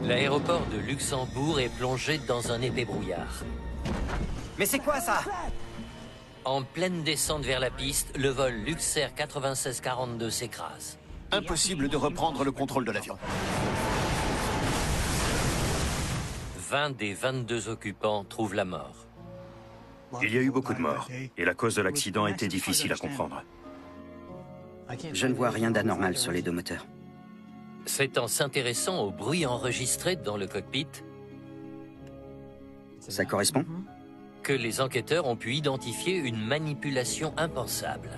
L'aéroport de Luxembourg est plongé dans un épais brouillard. Mais c'est quoi ça? En pleine descente vers la piste, le vol Luxair 9642 s'écrase. Impossible de reprendre le contrôle de l'avion. 20 des 22 occupants trouvent la mort. Il y a eu beaucoup de morts, et la cause de l'accident était difficile à comprendre. Je ne vois rien d'anormal sur les deux moteurs. C'est en s'intéressant au bruit enregistré dans le cockpit Ça correspond? que les enquêteurs ont pu identifier une manipulation impensable.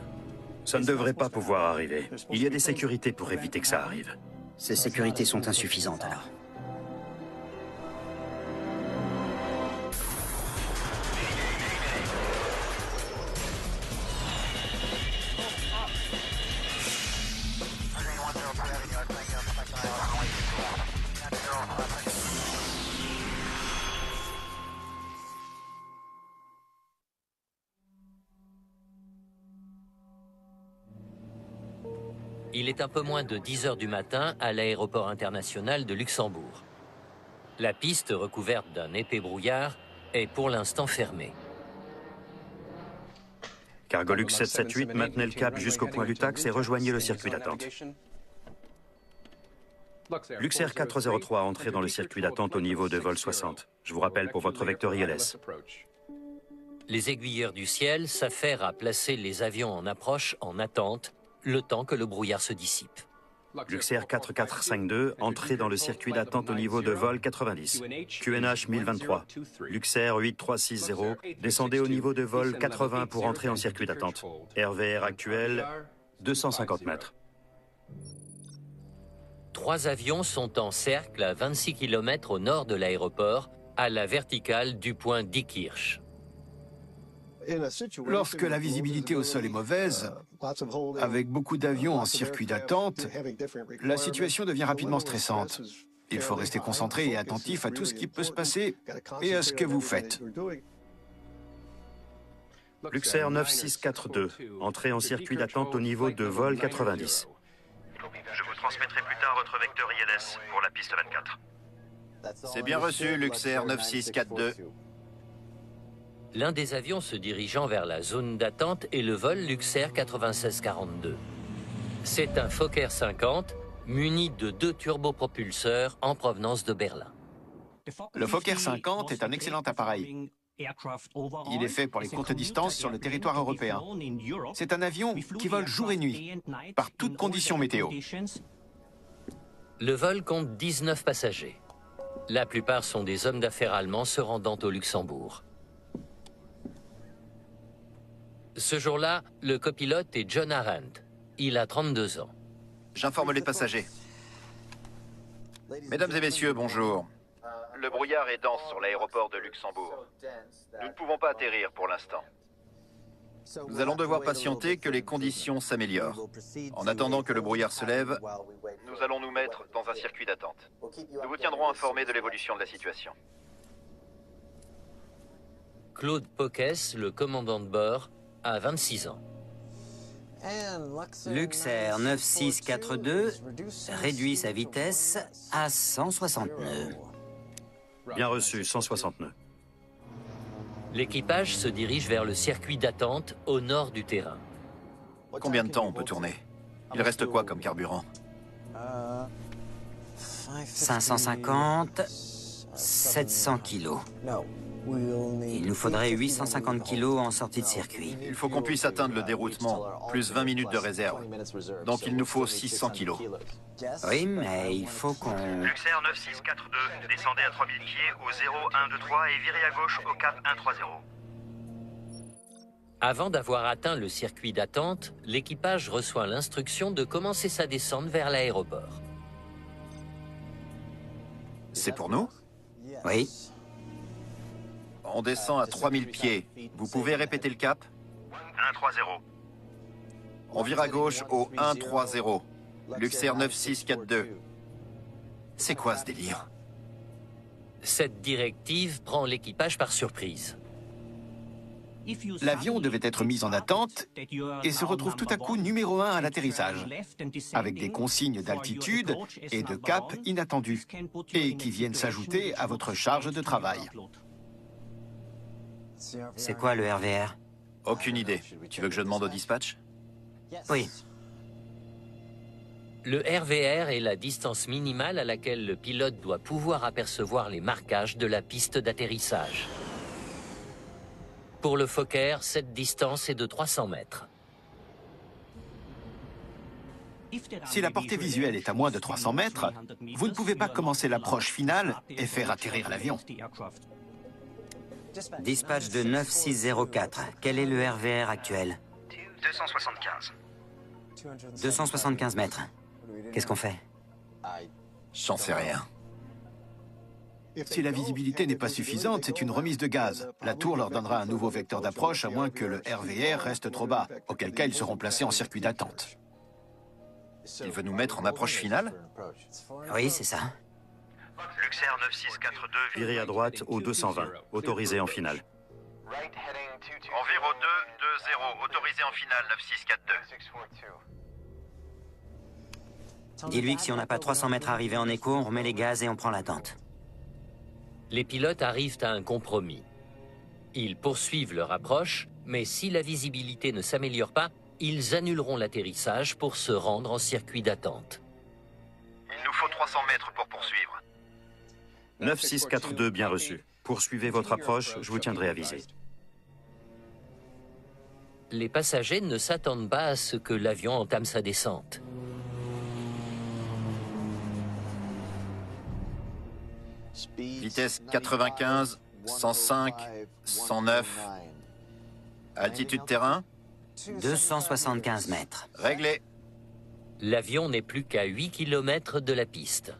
Ça ne devrait pas pouvoir arriver. Il y a des sécurités pour éviter que ça arrive. Ces sécurités sont insuffisantes alors. Il est un peu moins de 10 heures du matin à l'aéroport international de Luxembourg. La piste, recouverte d'un épais brouillard, est pour l'instant fermée. Cargolux 778 maintenait le cap jusqu'au point Lutax et rejoignait le circuit d'attente. Luxair 403 entré dans le circuit d'attente au niveau de vol 60. Je vous rappelle pour votre vecteur ILS. Les aiguilleurs du ciel s'affairent à placer les avions en approche en attente, le temps que le brouillard se dissipe. Luxair 4452 entré dans le circuit d'attente au niveau de vol 90. QNH 1023. Luxair 8360 descendez au niveau de vol 80 pour entrer en circuit d'attente. RVR actuel 250 mètres. 3 avions sont en cercle à 26 km au nord de l'aéroport, à la verticale du point Diekirch. Lorsque la visibilité au sol est mauvaise, avec beaucoup d'avions en circuit d'attente, la situation devient rapidement stressante. Il faut rester concentré et attentif à tout ce qui peut se passer et à ce que vous faites. Luxair 9642 entré en circuit d'attente au niveau de vol 90. Je vous transmettrai plus tard votre vecteur ILS pour la piste 24. C'est bien reçu, Luxair 9642. L'un des avions se dirigeant vers la zone d'attente est le vol Luxair 9642. C'est un Fokker 50 muni de 2 turbopropulseurs en provenance de Berlin. Le Fokker 50 est un excellent appareil. Il est fait pour les courtes distances sur le territoire européen. C'est un avion qui vole jour et nuit, par toutes conditions météo. Le vol compte 19 passagers. La plupart sont des hommes d'affaires allemands se rendant au Luxembourg. Ce jour-là, le copilote est John Arendt. Il a 32 ans. J'informe les passagers. Mesdames et messieurs, bonjour. Le brouillard est dense sur l'aéroport de Luxembourg. Nous ne pouvons pas atterrir pour l'instant. Nous allons devoir patienter que les conditions s'améliorent. En attendant que le brouillard se lève, nous allons nous mettre dans un circuit d'attente. Nous vous tiendrons informés de l'évolution de la situation. Claude Poquès, le commandant de bord, a 26 ans. Luxair 9642 réduit sa vitesse à 160 nœuds. Bien reçu, 160 nœuds. L'équipage se dirige vers le circuit d'attente au nord du terrain. Combien de temps on peut tourner? Il reste quoi comme carburant? 550, 700 kilos. Il nous faudrait 850 kilos en sortie de circuit. Il faut qu'on puisse atteindre le déroutement, plus 20 minutes de réserve. Donc il nous faut 600 kilos. Oui, mais il faut qu'on... Luxair 9642, descendez à 3000 pieds au 0123 et virez à gauche au cap 130. Avant d'avoir atteint le circuit d'attente, l'équipage reçoit l'instruction de commencer sa descente vers l'aéroport. C'est pour nous? Oui. On descend à 3000 pieds. Vous pouvez répéter le cap? 130. On vire à gauche au 130. Luxair 9642. C'est quoi ce délire? Cette directive prend l'équipage par surprise. L'avion devait être mis en attente et se retrouve tout à coup numéro 1 à l'atterrissage, avec des consignes d'altitude et de cap inattendus, et qui viennent s'ajouter à votre charge de travail. C'est quoi le RVR? Aucune idée. Tu veux que je demande au dispatch? Oui. Le RVR est la distance minimale à laquelle le pilote doit pouvoir apercevoir les marquages de la piste d'atterrissage. Pour le Fokker, cette distance est de 300 mètres. Si la portée visuelle est à moins de 300 mètres, vous ne pouvez pas commencer l'approche finale et faire atterrir l'avion. Dispatch de 9604. Quel est le RVR actuel? 275. 275 mètres. Qu'est-ce qu'on fait? J'en sais rien. Si la visibilité n'est pas suffisante, c'est une remise de gaz. La tour leur donnera un nouveau vecteur d'approche à moins que le RVR reste trop bas, auquel cas ils seront placés en circuit d'attente. Il veut nous mettre en approche finale? Oui, c'est ça. Luxair 9642, virez à droite au 220, autorisé en finale. Environ 220, autorisé en finale 9642. Dis-lui que si on n'a pas 300 mètres arrivés en écho, on remet les gaz et on prend l'attente. Les pilotes arrivent à un compromis. Ils poursuivent leur approche, mais si la visibilité ne s'améliore pas, ils annuleront l'atterrissage pour se rendre en circuit d'attente. Il nous faut 300 mètres pour poursuivre. 9642, bien reçu. Poursuivez votre approche, je vous tiendrai avisé. Les passagers ne s'attendent pas à ce que l'avion entame sa descente. Vitesse 95, 105, 109. Altitude terrain? 275 mètres. Réglé. L'avion n'est plus qu'à 8 km de la piste.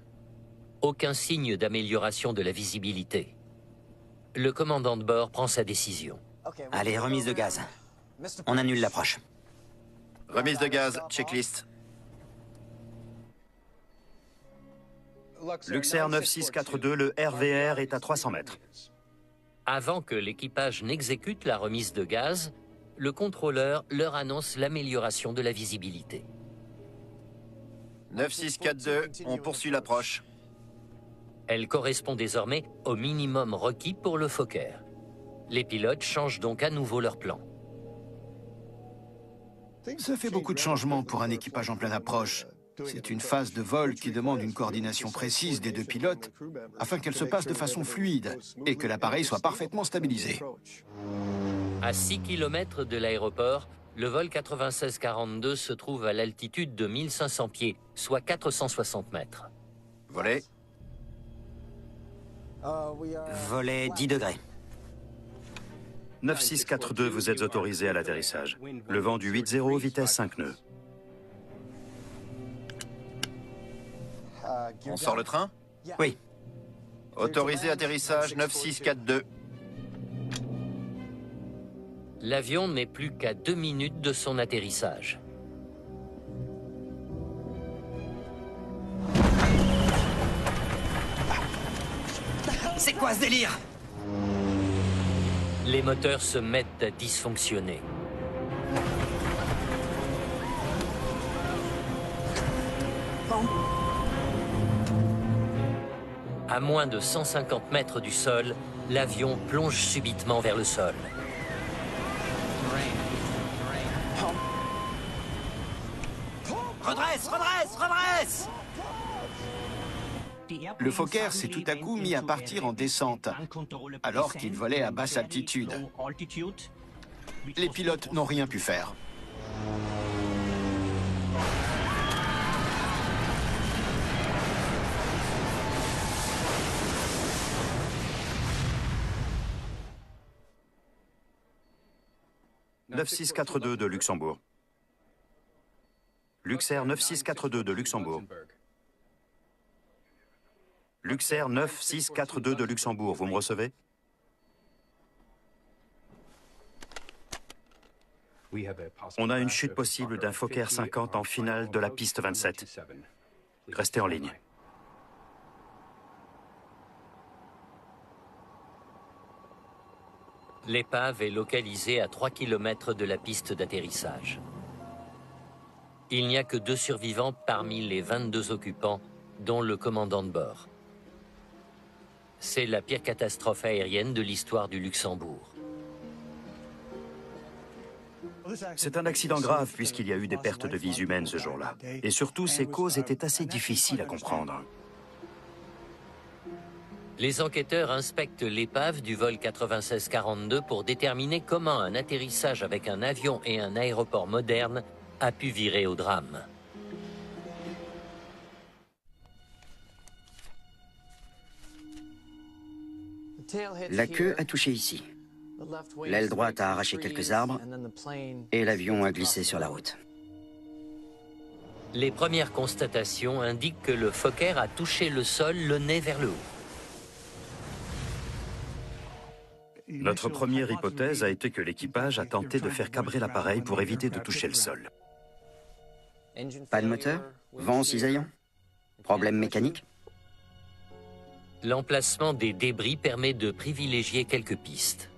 Aucun signe d'amélioration de la visibilité. Le commandant de bord prend sa décision. Allez, remise de gaz. On annule l'approche. Remise de gaz, checklist. Luxair 9642, le RVR est à 300 mètres. Avant que l'équipage n'exécute la remise de gaz, le contrôleur leur annonce l'amélioration de la visibilité. 9642, on poursuit l'approche. Elle correspond désormais au minimum requis pour le Fokker. Les pilotes changent donc à nouveau leur plan. Ça fait beaucoup de changements pour un équipage en pleine approche. C'est une phase de vol qui demande une coordination précise des deux pilotes afin qu'elle se passe de façon fluide et que l'appareil soit parfaitement stabilisé. À 6 km de l'aéroport, le vol 9642 se trouve à l'altitude de 1500 pieds, soit 460 mètres. Volet. Volet 10 degrés. 9642, vous êtes autorisé à l'atterrissage. Le vent du 80, vitesse 5 nœuds. On sort le train? Oui. Autorisé atterrissage 9642. L'avion n'est plus qu'à 2 minutes de son atterrissage. C'est quoi ce délire? Les moteurs se mettent à dysfonctionner. À moins de 150 mètres du sol, l'avion plonge subitement vers le sol. Redresse, redresse, redresse! Le Fokker s'est tout à coup mis à partir en descente, alors qu'il volait à basse altitude. Les pilotes n'ont rien pu faire. « 9642 de Luxembourg. Luxair 9642 de Luxembourg. Luxair 9642 de Luxembourg, vous me recevez? On a une chute possible d'un Fokker 50 en finale de la piste 27. Restez en ligne. L'épave est localisée à 3 km de la piste d'atterrissage. Il n'y a que 2 survivants parmi les 22 occupants, dont le commandant de bord. C'est la pire catastrophe aérienne de l'histoire du Luxembourg. C'est un accident grave puisqu'il y a eu des pertes de vies humaines ce jour-là. Et surtout, ces causes étaient assez difficiles à comprendre. Les enquêteurs inspectent l'épave du vol 9642 pour déterminer comment un atterrissage avec un avion et un aéroport moderne a pu virer au drame. La queue a touché ici. L'aile droite a arraché quelques arbres et l'avion a glissé sur la route. Les premières constatations indiquent que le Fokker a touché le sol le nez vers le haut. Notre première hypothèse a été que l'équipage a tenté de faire cabrer l'appareil pour éviter de toucher le sol. Pas de moteur? Vent cisaillant? Problème mécanique? L'emplacement des débris permet de privilégier quelques pistes.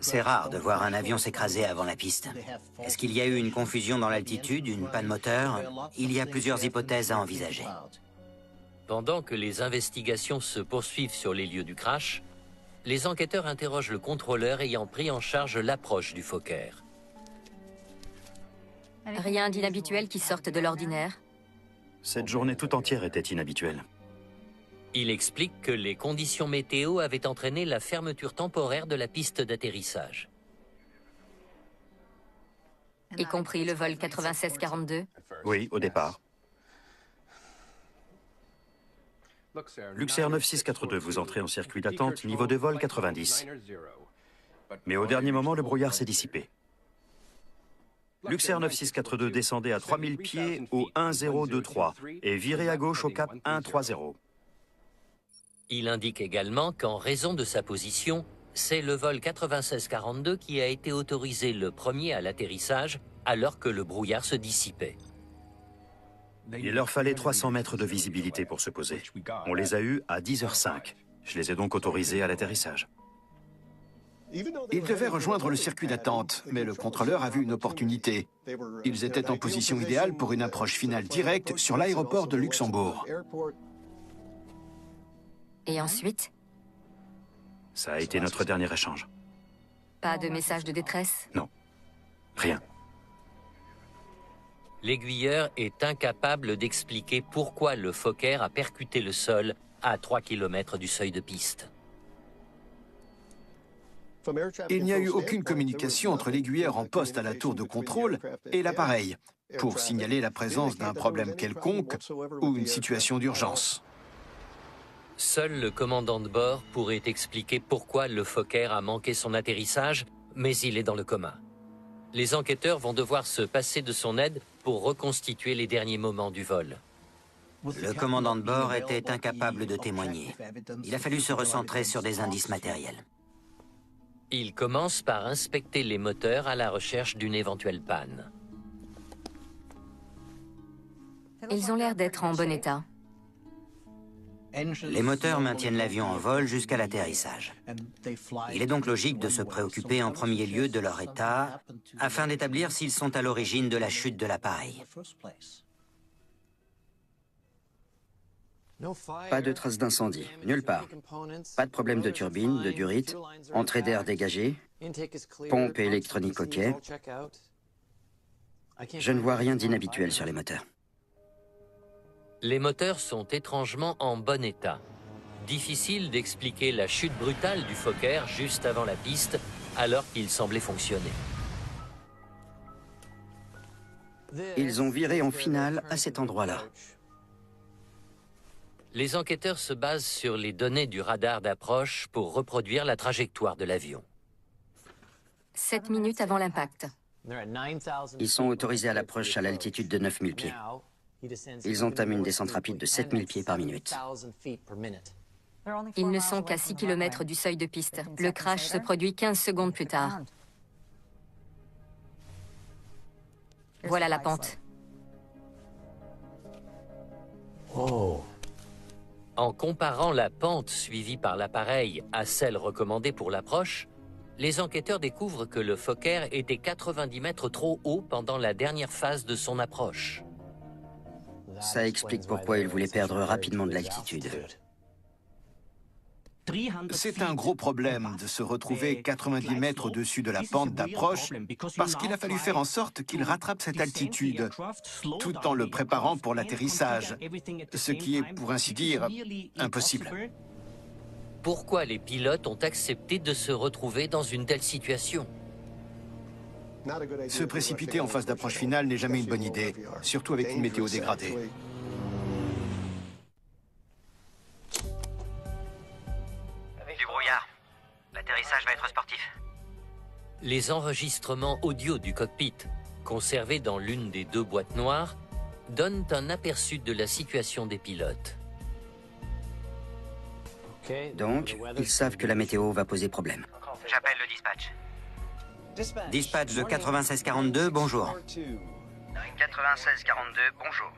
C'est rare de voir un avion s'écraser avant la piste. Est-ce qu'il y a eu une confusion dans l'altitude, une panne moteur? Il y a plusieurs hypothèses à envisager. Pendant que les investigations se poursuivent sur les lieux du crash, les enquêteurs interrogent le contrôleur ayant pris en charge l'approche du Fokker. Rien d'inhabituel qui sorte de l'ordinaire. Cette journée tout entière était inhabituelle. Il explique que les conditions météo avaient entraîné la fermeture temporaire de la piste d'atterrissage. Y compris le vol 9642. Oui, au départ. Luxair 9642, vous entrez en circuit d'attente, niveau de vol 90. Mais au dernier moment, le brouillard s'est dissipé. Luxair 9642 descendait à 3000 pieds au 1023 et virez à gauche au cap 130. Il indique également qu'en raison de sa position, c'est le vol 9642 qui a été autorisé le premier à l'atterrissage alors que le brouillard se dissipait. Il leur fallait 300 mètres de visibilité pour se poser. On les a eus à 10h05. Je les ai donc autorisés à l'atterrissage. Ils devaient rejoindre le circuit d'attente, mais le contrôleur a vu une opportunité. Ils étaient en position idéale pour une approche finale directe sur l'aéroport de Luxembourg. Et ensuite, Ça a été notre dernier échange. pas de message de détresse? Non, rien. L'aiguilleur est incapable d'expliquer pourquoi le Fokker a percuté le sol à 3 km du seuil de piste. Il n'y a eu aucune communication entre l'aiguilleur en poste à la tour de contrôle et l'appareil pour signaler la présence d'un problème quelconque ou une situation d'urgence. Seul le commandant de bord pourrait expliquer pourquoi le Fokker a manqué son atterrissage, mais il est dans le coma. Les enquêteurs vont devoir se passer de son aide pour reconstituer les derniers moments du vol. Le commandant de bord était incapable de témoigner. Il a fallu se recentrer sur des indices matériels. Il commence par inspecter les moteurs à la recherche d'une éventuelle panne. Ils ont l'air d'être en bon état. Les moteurs maintiennent l'avion en vol jusqu'à l'atterrissage. Il est donc logique de se préoccuper en premier lieu de leur état afin d'établir s'ils sont à l'origine de la chute de l'appareil. Pas de traces d'incendie, nulle part. Pas de problème de turbine, de durite, entrée d'air dégagée, pompe électronique OK. Je ne vois rien d'inhabituel sur les moteurs. Les moteurs sont étrangement en bon état. Difficile d'expliquer la chute brutale du Fokker juste avant la piste, alors qu'il semblait fonctionner. Ils ont viré en finale à cet endroit-là. Les enquêteurs se basent sur les données du radar d'approche pour reproduire la trajectoire de l'avion. 7 minutes avant l'impact. Ils sont autorisés à l'approche à l'altitude de 9000 pieds. Ils entament une descente rapide de 7000 pieds par minute. Ils ne sont qu'à 6 km du seuil de piste. Le crash se produit 15 secondes plus tard. Voilà la pente. En comparant la pente suivie par l'appareil à celle recommandée pour l'approche, les enquêteurs découvrent que le Fokker était 90 mètres trop haut pendant la dernière phase de son approche. Ça explique pourquoi il voulait perdre rapidement de l'altitude. C'est un gros problème de se retrouver 90 mètres au-dessus de la pente d'approche parce qu'il a fallu faire en sorte qu'il rattrape cette altitude tout en le préparant pour l'atterrissage, ce qui est, pour ainsi dire, impossible. Pourquoi les pilotes ont accepté de se retrouver dans une telle situation? Se précipiter en phase d'approche finale n'est jamais une bonne idée, surtout avec une météo dégradée. Du brouillard. L'atterrissage va être sportif. Les enregistrements audio du cockpit, conservés dans l'une des deux boîtes noires, donnent un aperçu de la situation des pilotes. Donc, ils savent que la météo va poser problème. J'appelle le dispatch. Dispatch de 9642, bonjour. 9642, bonjour.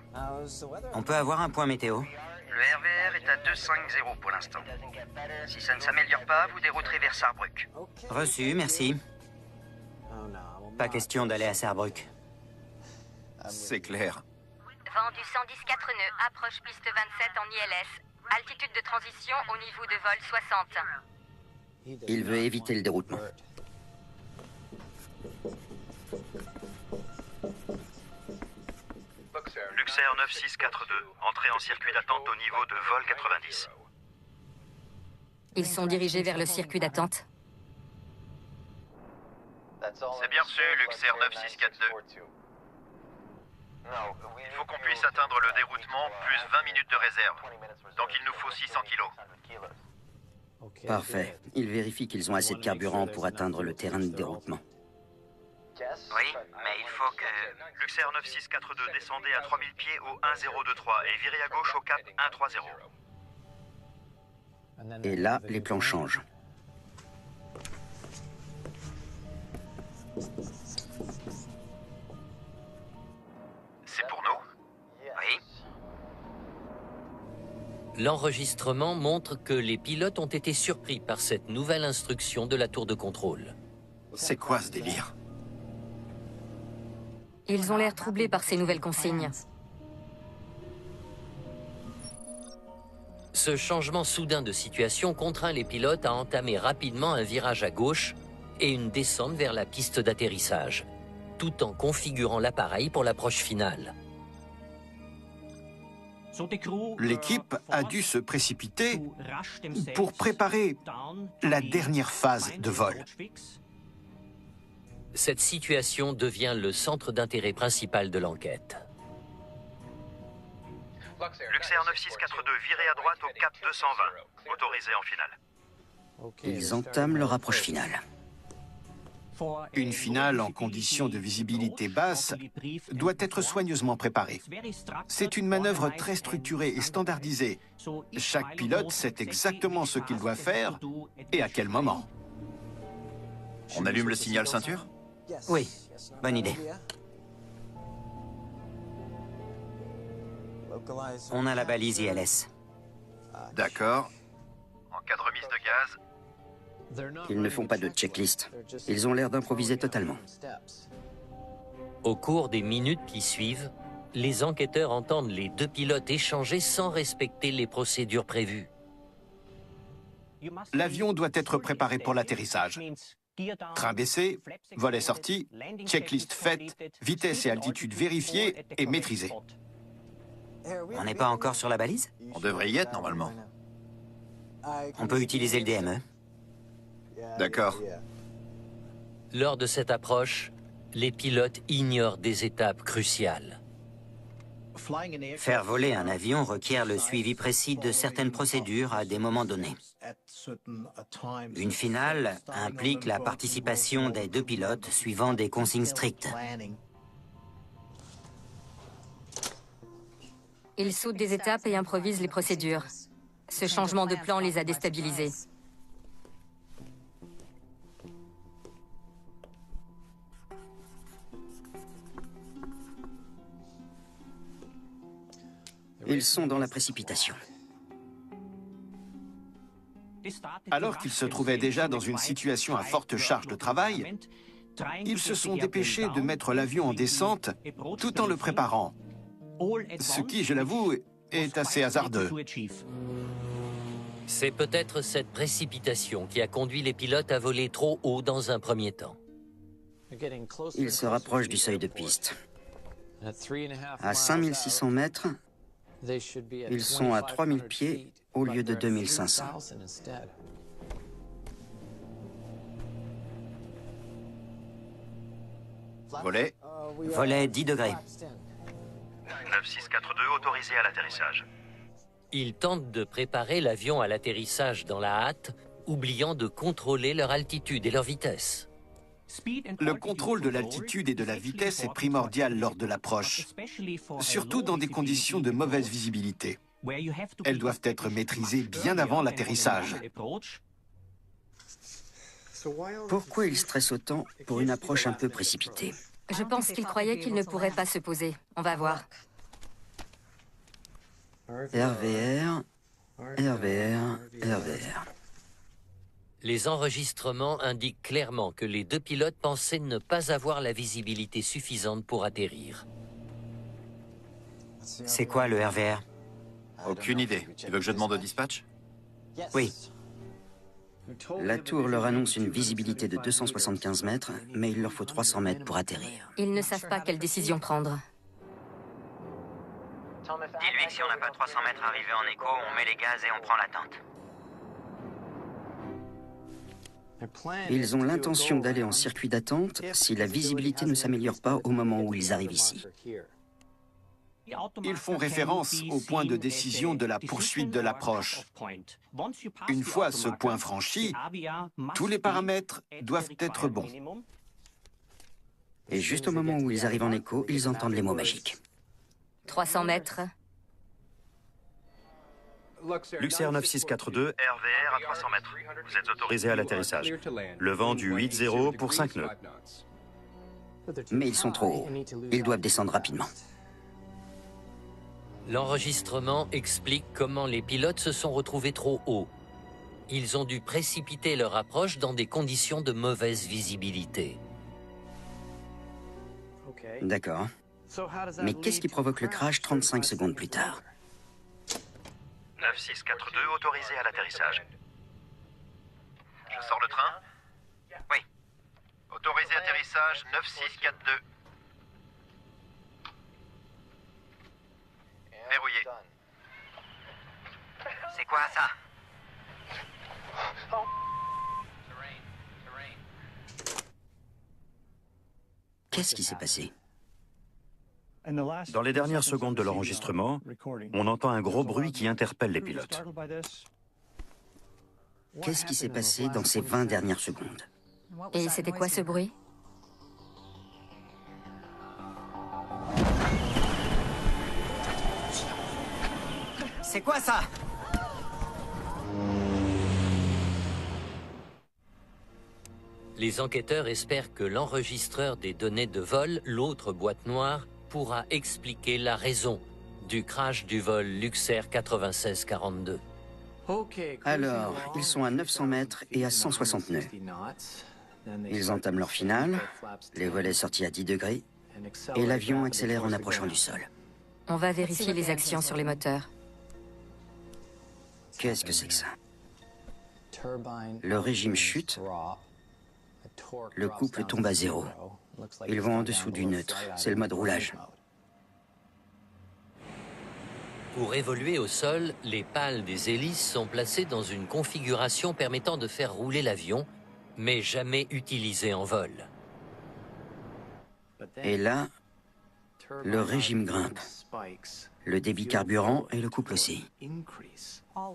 On peut avoir un point météo? Le RVR est à 250 pour l'instant. Si ça ne s'améliore pas, vous dérouterez vers Sarrebruck. Reçu, merci. Pas question d'aller à Sarrebruck. C'est clair. Vent du 110 4 nœuds, approche piste 27 en ILS. Altitude de transition au niveau de vol 60. Il veut éviter le déroutement. Luxair 9642, entrée en circuit d'attente au niveau de vol 90. Ils sont dirigés vers le circuit d'attente. C'est bien reçu, Luxair 9642. Il faut qu'on puisse atteindre le déroutement plus 20 minutes de réserve. Donc il nous faut 600 kilos. Parfait. Il vérifie qu'ils ont assez de carburant pour atteindre le terrain de déroutement. Oui, mais il faut que... Luxair 9642, descendez à 3000 pieds au 1023 et virez à gauche au cap 130. Et là, les plans changent. C'est pour nous? Oui. L'enregistrement montre que les pilotes ont été surpris par cette nouvelle instruction de la tour de contrôle. C'est quoi ce délire? Ils ont l'air troublés par ces nouvelles consignes. Ce changement soudain de situation contraint les pilotes à entamer rapidement un virage à gauche et une descente vers la piste d'atterrissage, tout en configurant l'appareil pour l'approche finale. L'équipe a dû se précipiter pour préparer la dernière phase de vol. Cette situation devient le centre d'intérêt principal de l'enquête. Luxair 9642, virez à droite au cap 220, autorisé en finale. Ils entament leur approche finale. Une finale en conditions de visibilité basse doit être soigneusement préparée. C'est une manœuvre très structurée et standardisée. Chaque pilote sait exactement ce qu'il doit faire et à quel moment. On allume le signal ceinture? Oui, bonne idée. On a la balise ILS. D'accord. En cas de remise de gaz, Ils ne font pas de checklist. Ils ont l'air d'improviser totalement. Au cours des minutes qui suivent, les enquêteurs entendent les deux pilotes échanger sans respecter les procédures prévues. L'avion doit être préparé pour l'atterrissage. Train baissé, volet sorti, checklist faite, vitesse et altitude vérifiées et maîtrisées. On n'est pas encore sur la balise? on devrait y être normalement. On peut utiliser le DME. D'accord. Lors de cette approche, les pilotes ignorent des étapes cruciales. Faire voler un avion requiert le suivi précis de certaines procédures à des moments donnés. Une finale implique la participation des deux pilotes suivant des consignes strictes. Ils sautent des étapes et improvisent les procédures. Ce changement de plan les a déstabilisés. Ils sont dans la précipitation. Alors qu'ils se trouvaient déjà dans une situation à forte charge de travail, ils se sont dépêchés de mettre l'avion en descente tout en le préparant, ce qui, je l'avoue, est assez hasardeux. C'est peut-être cette précipitation qui a conduit les pilotes à voler trop haut dans un premier temps. Ils se rapprochent du seuil de piste. À 5600 mètres, ils sont à 3000 pieds au lieu de 2500. Volet. Volet 10 degrés. 9642 autorisé à l'atterrissage. Ils tentent de préparer l'avion à l'atterrissage dans la hâte, oubliant de contrôler leur altitude et leur vitesse. Le contrôle de l'altitude et de la vitesse est primordial lors de l'approche, surtout dans des conditions de mauvaise visibilité. Elles doivent être maîtrisées bien avant l'atterrissage. Pourquoi ils stressent autant pour une approche un peu précipitée? Je pense qu'il croyait qu'il ne pourrait pas se poser. On va voir. RVR, RVR, RVR. Les enregistrements indiquent clairement que les deux pilotes pensaient ne pas avoir la visibilité suffisante pour atterrir. C'est quoi le RVR? Aucune idée. Tu veux que je demande au dispatch? Oui. La tour leur annonce une visibilité de 275 mètres, mais il leur faut 300 mètres pour atterrir. Ils ne savent pas quelle décision prendre. Dis-lui que si on n'a pas 300 mètres arrivés en écho, on met les gaz et on prend l'attente. Ils ont l'intention d'aller en circuit d'attente si la visibilité ne s'améliore pas au moment où ils arrivent ici. Ils font référence au point de décision de la poursuite de l'approche. Une fois ce point franchi, tous les paramètres doivent être bons. Et juste au moment où ils arrivent en écho, ils entendent les mots magiques. 300 mètres. Luxair 9642, RVR à 300 mètres. Vous êtes autorisé à l'atterrissage. Le vent du 8-0 pour 5 nœuds. Mais ils sont trop hauts. Ils doivent descendre rapidement. L'enregistrement explique comment les pilotes se sont retrouvés trop haut. Ils ont dû précipiter leur approche dans des conditions de mauvaise visibilité. D'accord. Mais qu'est-ce qui provoque le crash 35 secondes plus tard? 9642 autorisé à l'atterrissage. Je sors le train? Oui. Autorisé atterrissage 9642. Verrouillé. C'est quoi ça? Qu'est-ce qui s'est passé? Dans les dernières secondes de l'enregistrement, on entend un gros bruit qui interpelle les pilotes. Qu'est-ce qui s'est passé dans ces 20 dernières secondes? Et c'était quoi ce bruit? C'est quoi ça? Les enquêteurs espèrent que l'enregistreur des données de vol, l'autre boîte noire, pourra expliquer la raison du crash du vol Luxair 9642. Alors, ils sont à 900 mètres et à 160 nœuds. Ils entament leur finale, les volets sortis à 10 degrés, et l'avion accélère en approchant du sol. On va vérifier les actions sur les moteurs. Qu'est-ce que c'est que ça? Le régime chute, le couple tombe à 0. Ils vont en dessous du neutre, c'est le mode roulage. Pour évoluer au sol, les pales des hélices sont placées dans une configuration permettant de faire rouler l'avion, mais jamais utilisée en vol. Et là, le régime grimpe. Le débit carburant et le couple aussi.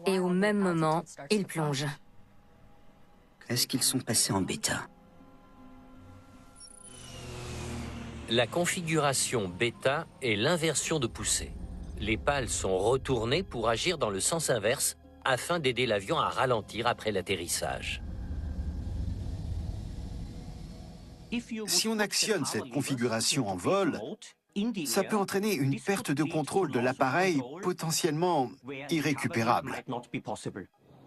Et au même moment, il plonge. Est-ce qu'ils sont passés en bêta? La configuration bêta est l'inversion de poussée. Les pales sont retournées pour agir dans le sens inverse afin d'aider l'avion à ralentir après l'atterrissage. Si on actionne cette configuration en vol, ça peut entraîner une perte de contrôle de l'appareil potentiellement irrécupérable.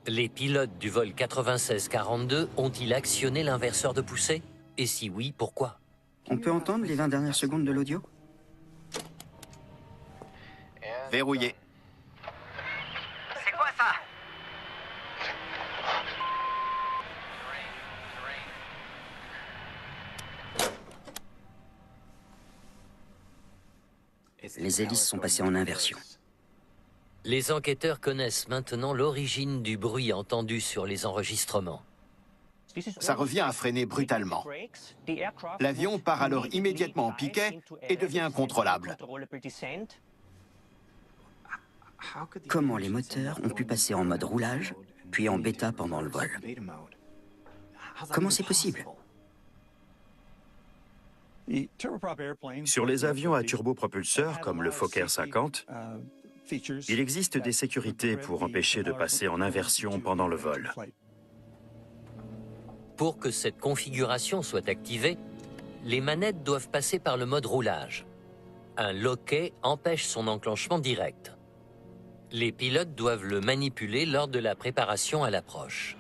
Les pilotes du vol 96-42 ont-ils actionné l'inverseur de poussée? Et si oui, pourquoi? On peut entendre les 20 dernières secondes de l'audio? Verrouillé. C'est quoi ça? Les hélices sont passées en inversion. Les enquêteurs connaissent maintenant l'origine du bruit entendu sur les enregistrements. Ça revient à freiner brutalement. L'avion part alors immédiatement en piquet et devient incontrôlable. Comment les moteurs ont pu passer en mode roulage, puis en bêta pendant le vol? Comment c'est possible? Sur les avions à turbopropulseur, comme le Fokker 50, il existe des sécurités pour empêcher de passer en inversion pendant le vol. Pour que cette configuration soit activée, les manettes doivent passer par le mode roulage. Un loquet empêche son enclenchement direct. Les pilotes doivent le manipuler lors de la préparation à l'approche.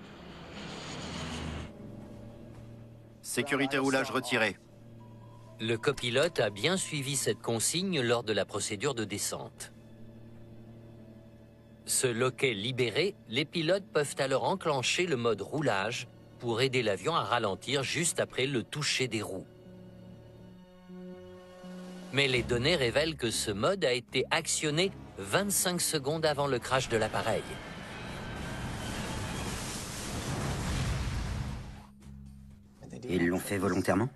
Sécurité roulage retirée. Le copilote a bien suivi cette consigne lors de la procédure de descente. Ce loquet libéré, les pilotes peuvent alors enclencher le mode roulage pour aider l'avion à ralentir juste après le toucher des roues. Mais les données révèlent que ce mode a été actionné 25 secondes avant le crash de l'appareil. Ils l'ont fait volontairement?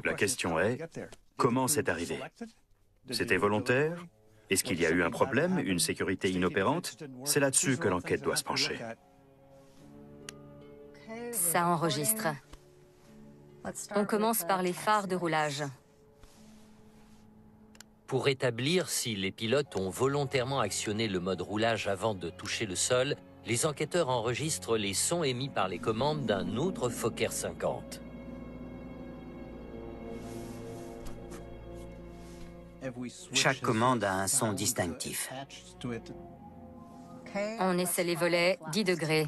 La question est, comment c'est arrivé? C'était volontaire? Est-ce qu'il y a eu un problème, une sécurité inopérante? C'est là-dessus que l'enquête doit se pencher. Ça enregistre. On commence par les phares de roulage. Pour établir si les pilotes ont volontairement actionné le mode roulage avant de toucher le sol, les enquêteurs enregistrent les sons émis par les commandes d'un autre Fokker 50. Chaque commande a un son distinctif. On essaie les volets 10 degrés.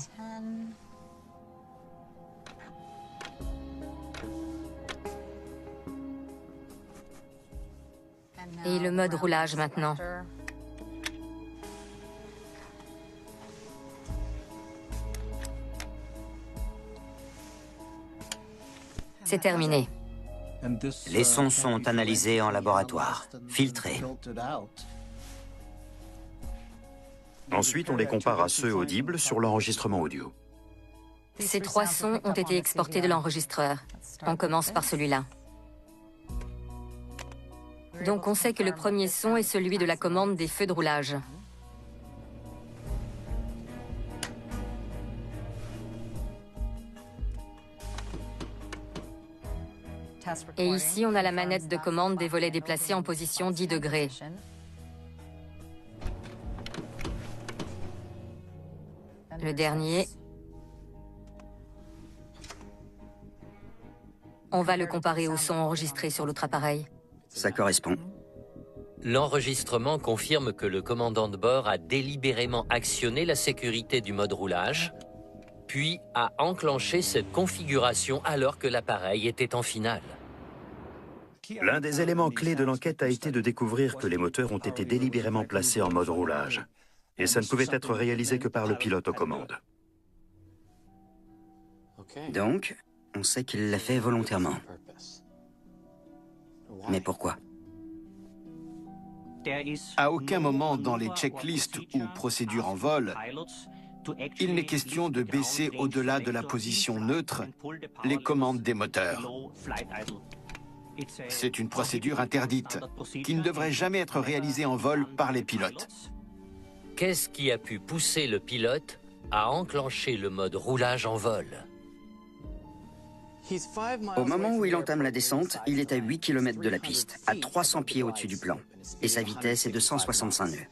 Et le mode roulage maintenant. C'est terminé. Les sons sont analysés en laboratoire, filtrés. Ensuite, on les compare à ceux audibles sur l'enregistrement audio. Ces 3 sons ont été exportés de l'enregistreur. On commence par celui-là. Donc on sait que le premier son est celui de la commande des feux de roulage. Et ici, on a la manette de commande des volets déplacés en position 10 degrés. Le dernier. On va le comparer au son enregistré sur l'autre appareil. Ça correspond. L'enregistrement confirme que le commandant de bord a délibérément actionné la sécurité du mode roulage, puis a enclenché cette configuration alors que l'appareil était en finale. L'un des éléments clés de l'enquête a été de découvrir que les moteurs ont été délibérément placés en mode roulage. Et ça ne pouvait être réalisé que par le pilote aux commandes. Donc, on sait qu'il l'a fait volontairement. Mais pourquoi? À aucun moment dans les checklists ou procédures en vol, il n'est question de baisser au-delà de la position neutre les commandes des moteurs. C'est une procédure interdite, qui ne devrait jamais être réalisée en vol par les pilotes. Qu'est-ce qui a pu pousser le pilote à enclencher le mode roulage en vol? Au moment où il entame la descente, il est à 8 km de la piste, à 300 pieds au-dessus du plan. Et sa vitesse est de 165 nœuds.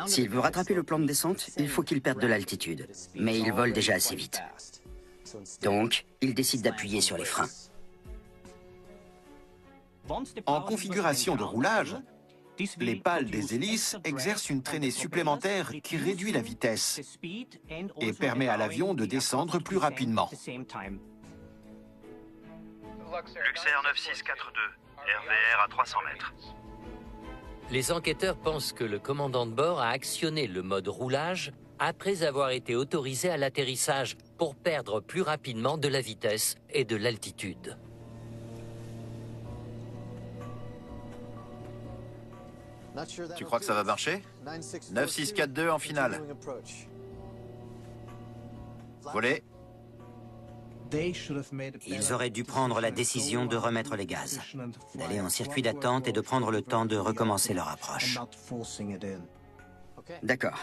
S'il veut rattraper le plan de descente, il faut qu'il perde de l'altitude. Mais il vole déjà assez vite. Donc, il décide d'appuyer sur les freins. En configuration de roulage, Les pales des hélices exercent une traînée supplémentaire qui réduit la vitesse et permet à l'avion de descendre plus rapidement. Luxair 9642, RVR à 300 mètres. Les enquêteurs pensent que le commandant de bord a actionné le mode roulage après avoir été autorisé à l'atterrissage pour perdre plus rapidement de la vitesse et de l'altitude. Tu crois que ça va marcher? 9642 en finale. Volée. Ils auraient dû prendre la décision de remettre les gaz, d'aller en circuit d'attente et de prendre le temps de recommencer leur approche. D'accord.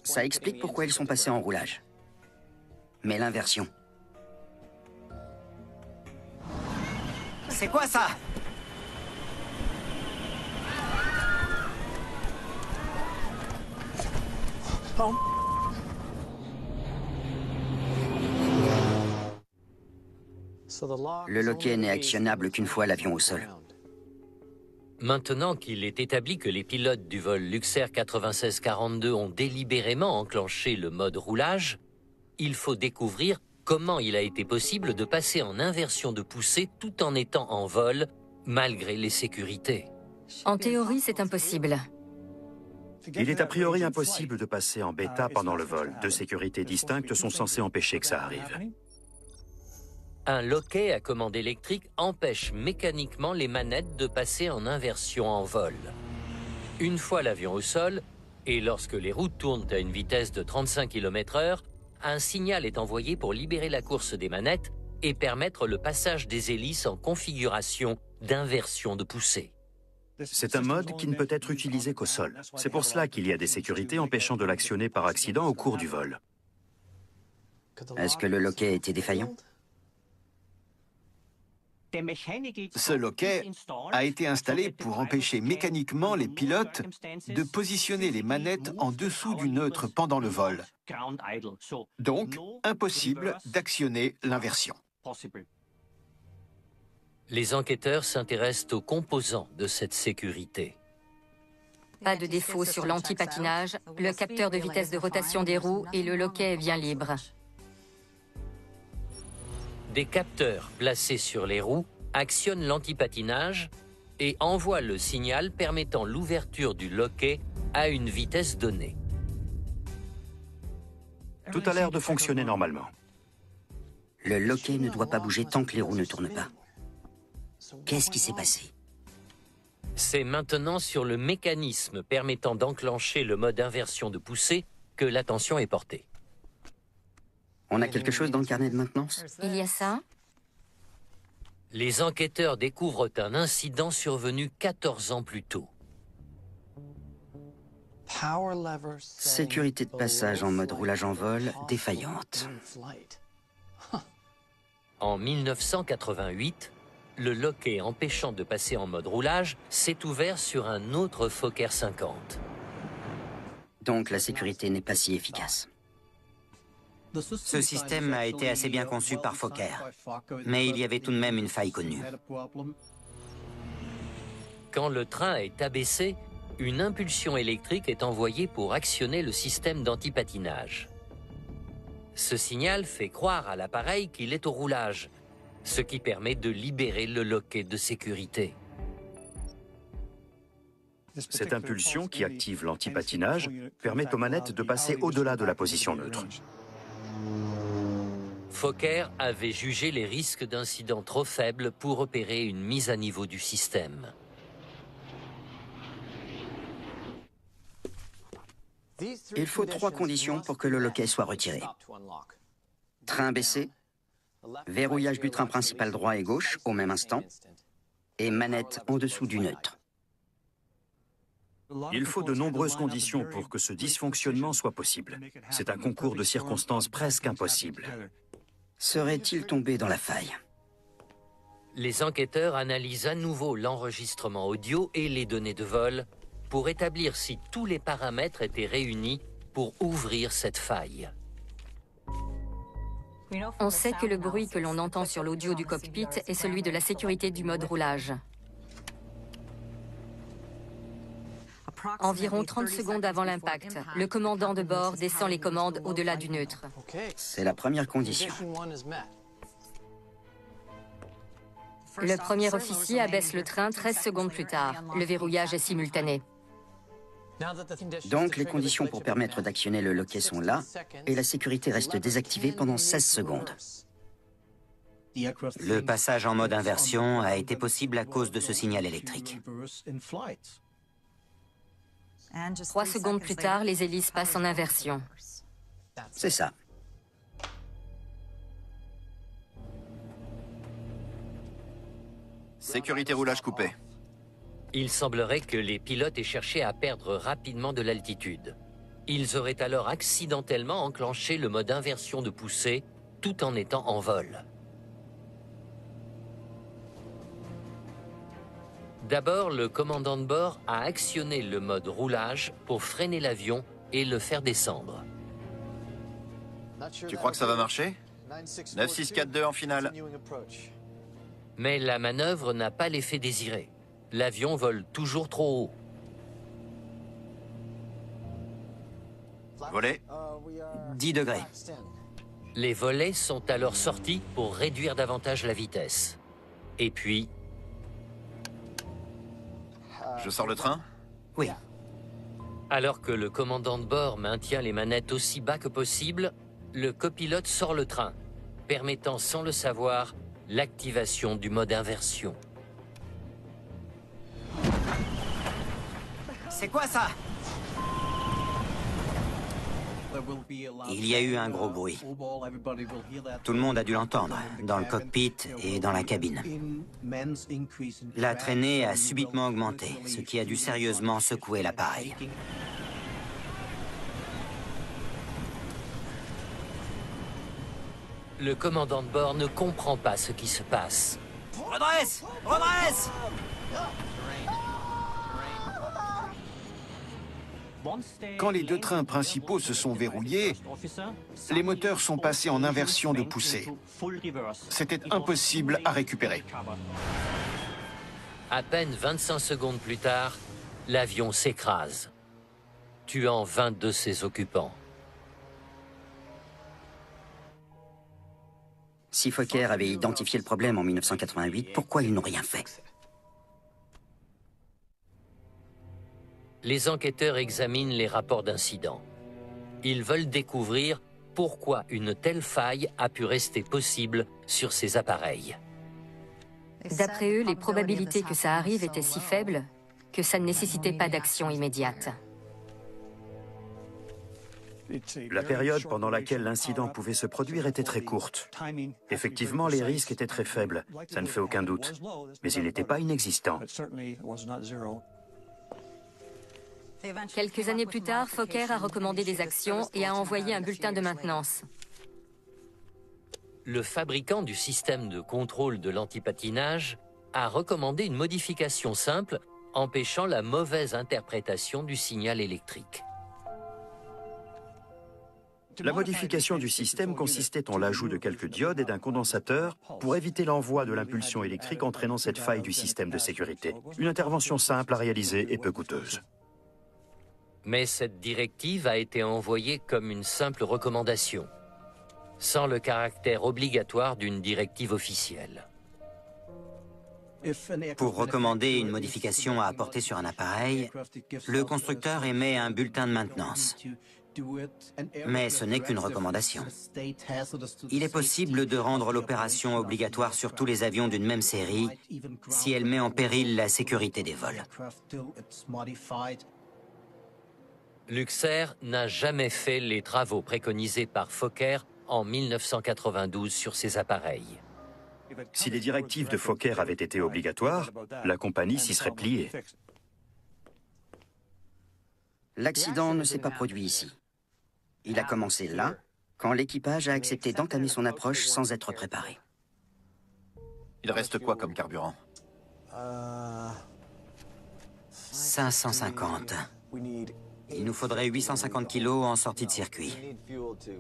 Ça explique pourquoi ils sont passés en roulage. Mais l'inversion. C'est quoi ça? Le loquet n'est actionnable qu'une fois l'avion au sol. Maintenant qu'il est établi que les pilotes du vol Luxair 9642 ont délibérément enclenché le mode roulage, il faut découvrir comment il a été possible de passer en inversion de poussée tout en étant en vol, malgré les sécurités. En théorie, c'est impossible. Il est a priori impossible de passer en bêta pendant le vol. Deux sécurités distinctes sont censées empêcher que ça arrive. Un loquet à commande électrique empêche mécaniquement les manettes de passer en inversion en vol. Une fois l'avion au sol, et lorsque les roues tournent à une vitesse de 35 km/h, un signal est envoyé pour libérer la course des manettes et permettre le passage des hélices en configuration d'inversion de poussée. C'est un mode qui ne peut être utilisé qu'au sol. C'est pour cela qu'il y a des sécurités empêchant de l'actionner par accident au cours du vol. Est-ce que le loquet était défaillant? Ce loquet a été installé pour empêcher mécaniquement les pilotes de positionner les manettes en dessous du neutre pendant le vol. Donc, impossible d'actionner l'inversion. Les enquêteurs s'intéressent aux composants de cette sécurité. Pas de défaut sur l'anti-patinage, le capteur de vitesse de rotation des roues et le loquet est bien libre. Des capteurs placés sur les roues actionnent l'antipatinage et envoient le signal permettant l'ouverture du loquet à une vitesse donnée. Tout a l'air de fonctionner normalement. Le loquet ne doit pas bouger tant que les roues ne tournent pas. Qu'est-ce qui s'est passé? C'est maintenant sur le mécanisme permettant d'enclencher le mode inversion de poussée que l'attention est portée. On a quelque chose dans le carnet de maintenance? Il y a ça? Les enquêteurs découvrent un incident survenu 14 ans plus tôt. Sécurité de passage en mode roulage en vol défaillante. En 1988, le loquet empêchant de passer en mode roulage s'est ouvert sur un autre Fokker 50. Donc la sécurité n'est pas si efficace. Ce système a été assez bien conçu par Fokker, mais il y avait tout de même une faille connue. Quand le train est abaissé, une impulsion électrique est envoyée pour actionner le système d'antipatinage. Ce signal fait croire à l'appareil qu'il est au roulage, ce qui permet de libérer le loquet de sécurité. Cette impulsion qui active l'antipatinage permet aux manettes de passer au-delà de la position neutre. Fokker avait jugé les risques d'incidents trop faibles pour opérer une mise à niveau du système. Il faut 3 conditions pour que le loquet soit retiré. Train baissé, verrouillage du train principal droit et gauche au même instant, et manette en dessous du neutre. Il faut de nombreuses conditions pour que ce dysfonctionnement soit possible. C'est un concours de circonstances presque impossible. Serait-il tombé dans la faille? Les enquêteurs analysent à nouveau l'enregistrement audio et les données de vol pour établir si tous les paramètres étaient réunis pour ouvrir cette faille. On sait que le bruit que l'on entend sur l'audio du cockpit est celui de la sécurité du mode roulage. Environ 30 secondes avant l'impact, le commandant de bord descend les commandes au-delà du neutre. C'est la première condition. Le premier officier abaisse le train 13 secondes plus tard. Le verrouillage est simultané. Donc, les conditions pour permettre d'actionner le loquet sont là, et la sécurité reste désactivée pendant 16 secondes. Le passage en mode inversion a été possible à cause de ce signal électrique. 3 secondes plus tard, les hélices passent en inversion. C'est ça. Sécurité roulage coupé. Il semblerait que les pilotes aient cherché à perdre rapidement de l'altitude. Ils auraient alors accidentellement enclenché le mode inversion de poussée tout en étant en vol. D'abord, le commandant de bord a actionné le mode roulage pour freiner l'avion et le faire descendre. Tu crois que ça va marcher? 9642 en finale. Mais la manœuvre n'a pas l'effet désiré. L'avion vole toujours trop haut. Volet. 10 degrés. Les volets sont alors sortis pour réduire davantage la vitesse. Et puis... Je sors le train? Oui. Alors que le commandant de bord maintient les manettes aussi bas que possible, le copilote sort le train, permettant sans le savoir l'activation du mode inversion. C'est quoi ça? Il y a eu un gros bruit. Tout le monde a dû l'entendre, dans le cockpit et dans la cabine. La traînée a subitement augmenté, ce qui a dû sérieusement secouer l'appareil. Le commandant de bord ne comprend pas ce qui se passe. Redresse! Redresse! Quand les deux trains principaux se sont verrouillés, les moteurs sont passés en inversion de poussée. C'était impossible à récupérer. À peine 25 secondes plus tard, l'avion s'écrase, tuant 20 de ses occupants. Si Fokker avait identifié le problème en 1988, pourquoi ils n'ont rien fait? Les enquêteurs examinent les rapports d'incident. Ils veulent découvrir pourquoi une telle faille a pu rester possible sur ces appareils. D'après eux, les probabilités que ça arrive étaient si faibles que ça ne nécessitait pas d'action immédiate. La période pendant laquelle l'incident pouvait se produire était très courte. Effectivement, les risques étaient très faibles, ça ne fait aucun doute. Mais ils n'étaient pas inexistants. Quelques années plus tard, Fokker a recommandé des actions et a envoyé un bulletin de maintenance. Le fabricant du système de contrôle de l'antipatinage a recommandé une modification simple empêchant la mauvaise interprétation du signal électrique. La modification du système consistait en l'ajout de quelques diodes et d'un condensateur pour éviter l'envoi de l'impulsion électrique entraînant cette faille du système de sécurité. Une intervention simple à réaliser et peu coûteuse. Mais cette directive a été envoyée comme une simple recommandation, sans le caractère obligatoire d'une directive officielle. Pour recommander une modification à apporter sur un appareil, le constructeur émet un bulletin de maintenance. Mais ce n'est qu'une recommandation. Il est possible de rendre l'opération obligatoire sur tous les avions d'une même série si elle met en péril la sécurité des vols. Luxair n'a jamais fait les travaux préconisés par Fokker en 1992 sur ces appareils. Si les directives de Fokker avaient été obligatoires, la compagnie s'y serait pliée. L'accident ne s'est pas produit ici. Il a commencé là, quand l'équipage a accepté d'entamer son approche sans être préparé. Il reste quoi comme carburant? 550. Il nous faudrait 850 kilos en sortie de circuit.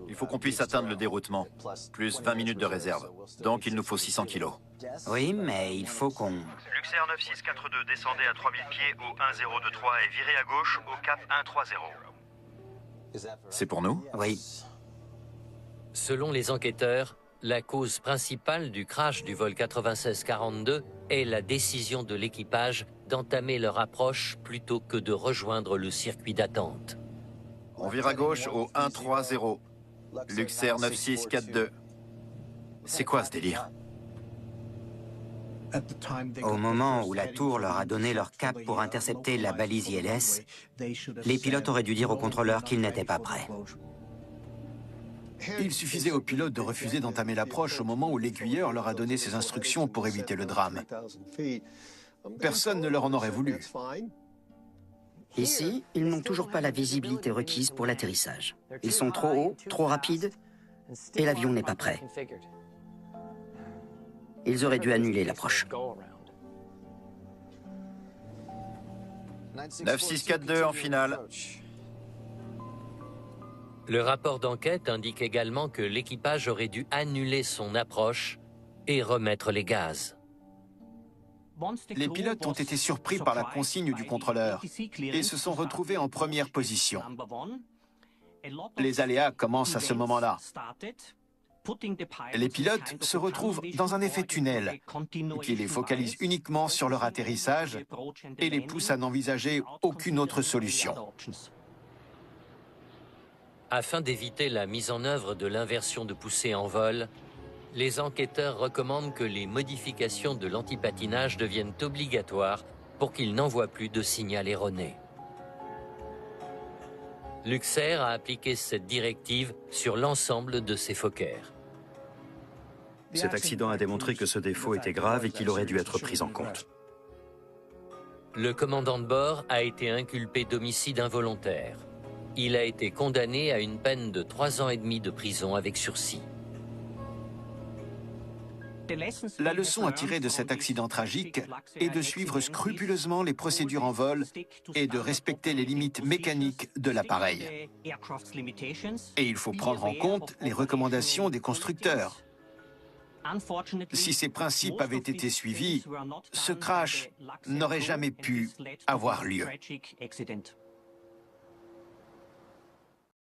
Il faut qu'on puisse atteindre le déroutement, plus 20 minutes de réserve. Donc il nous faut 600 kilos. Oui, mais il faut qu'on... Luxair 9642, descendez à 3000 pieds au 1023 et virez à gauche au cap 130. C'est pour nous? Oui. Selon les enquêteurs, la cause principale du crash du vol 9642 est la décision de l'équipage d'entamer leur approche plutôt que de rejoindre le circuit d'attente. On vire à gauche au 130. Luxair 9642. C'est quoi ce délire? Au moment où la tour leur a donné leur cap pour intercepter la balise ILS, les pilotes auraient dû dire aux contrôleurs qu'ils n'étaient pas prêts. Il suffisait aux pilotes de refuser d'entamer l'approche au moment où l'aiguilleur leur a donné ses instructions pour éviter le drame. Personne ne leur en aurait voulu. Ici, ils n'ont toujours pas la visibilité requise pour l'atterrissage. Ils sont trop hauts, trop rapides, et l'avion n'est pas prêt. Ils auraient dû annuler l'approche. 9642 en finale. Le rapport d'enquête indique également que l'équipage aurait dû annuler son approche et remettre les gaz. Les pilotes ont été surpris par la consigne du contrôleur et se sont retrouvés en première position. Les aléas commencent à ce moment-là. Les pilotes se retrouvent dans un effet tunnel qui les focalise uniquement sur leur atterrissage et les pousse à n'envisager aucune autre solution. Afin d'éviter la mise en œuvre de l'inversion de poussée en vol, les enquêteurs recommandent que les modifications de l'antipatinage deviennent obligatoires pour qu'ils n'envoient plus de signal erroné. Luxair a appliqué cette directive sur l'ensemble de ses Fokkers. Cet accident a démontré que ce défaut était grave et qu'il aurait dû être pris en compte. Le commandant de bord a été inculpé d'homicide involontaire. Il a été condamné à une peine de 3 ans et demi de prison avec sursis. La leçon à tirer de cet accident tragique est de suivre scrupuleusement les procédures en vol et de respecter les limites mécaniques de l'appareil. Et il faut prendre en compte les recommandations des constructeurs. Si ces principes avaient été suivis, ce crash n'aurait jamais pu avoir lieu.